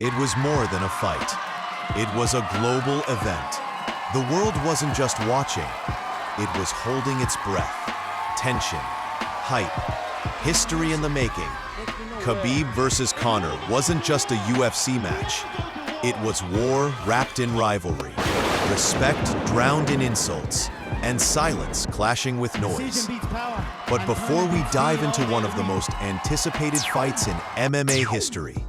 It was more than a fight. It was a global event. The world wasn't just watching. It was holding its breath. Tension, hype, history in the making. Khabib versus Conor wasn't just a UFC match. It was war wrapped in rivalry, respect drowned in insults, and silence clashing with noise. But before we dive into one of the most anticipated fights in MMA history,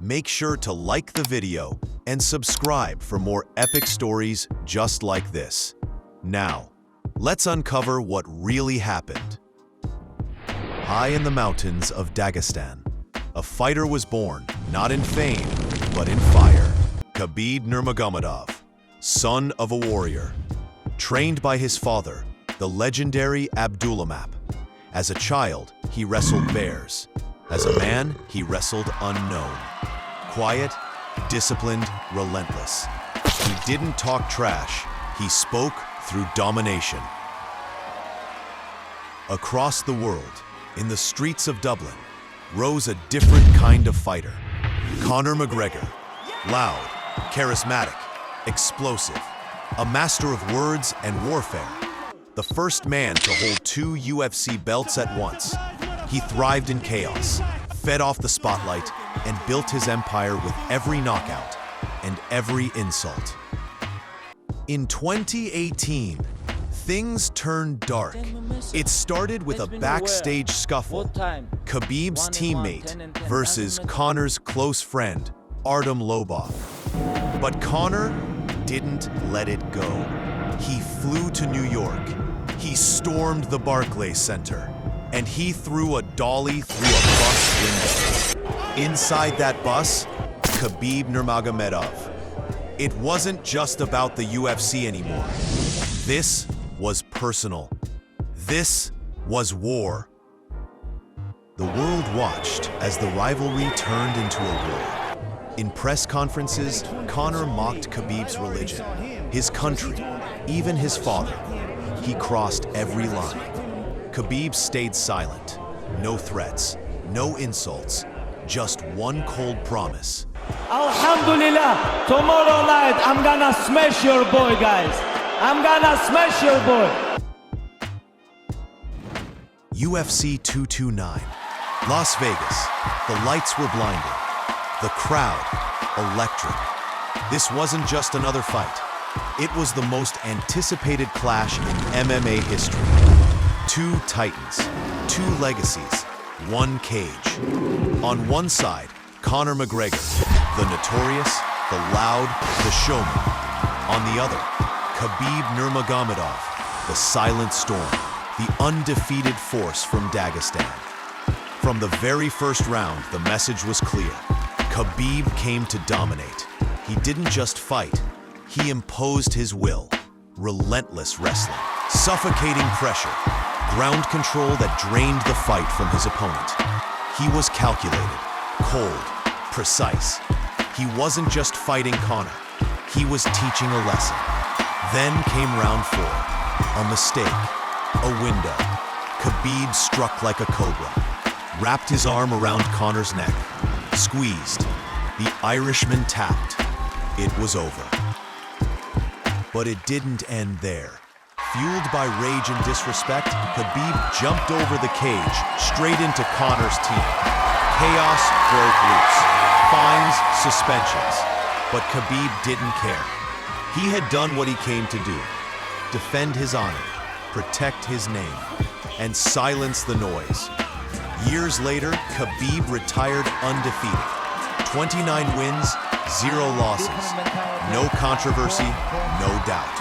make sure to like the video and subscribe for more epic stories just like this. Now, let's uncover what really happened. High in the mountains of Dagestan, a fighter was born, not in fame, but in fire. Khabib Nurmagomedov, son of a warrior, trained by his father, the legendary Abdulhamap. As a child, he wrestled bears. As a man, he wrestled unknown. Quiet, disciplined, relentless. He didn't talk trash, he spoke through domination. Across the world, in the streets of Dublin, rose a different kind of fighter. Conor McGregor, loud, charismatic, explosive, a master of words and warfare. The first man to hold 2 UFC belts at once. He thrived in chaos, fed off the spotlight, and built his empire with every knockout and every insult. In 2018, things turned dark. It started with a backstage scuffle. Khabib's teammate versus Conor's close friend, Artem Lobov. But Conor didn't let it go. He flew to New York. He stormed the Barclays Center, and he threw a dolly through a bus window. Inside that bus, Khabib Nurmagomedov. It wasn't just about the UFC anymore. This was personal. This was war. The world watched as the rivalry turned into a war. In press conferences, Conor mocked Khabib's religion, his country, even his father. He crossed every line. Khabib stayed silent. No threats, no insults, just one cold promise. Alhamdulillah, tomorrow night I'm gonna smash your boy, guys. I'm gonna smash your boy. UFC 229, Las Vegas. The lights were blinding. The crowd, electric. This wasn't just another fight. It was the most anticipated clash in MMA history. 2 titans, 2 legacies, 1 cage. On one side, Conor McGregor, the notorious, the loud, the showman. On the other, Khabib Nurmagomedov, the silent storm, the undefeated force from Dagestan. From the very first round, the message was clear. Khabib came to dominate. He didn't just fight, he imposed his will. Relentless wrestling, suffocating pressure, ground control that drained the fight from his opponent. He was calculated, cold, precise. He wasn't just fighting Conor, he was teaching a lesson. Then came round 4, a mistake, a window. Khabib struck like a cobra, wrapped his arm around Conor's neck, squeezed. The Irishman tapped. It was over. But it didn't end there. Fueled by rage and disrespect, Khabib jumped over the cage, straight into Conor's team. Chaos broke loose. Fines, suspensions. But Khabib didn't care. He had done what he came to do. Defend his honor, protect his name, and silence the noise. Years later, Khabib retired undefeated. 29 wins, 0 losses. No controversy, no doubt.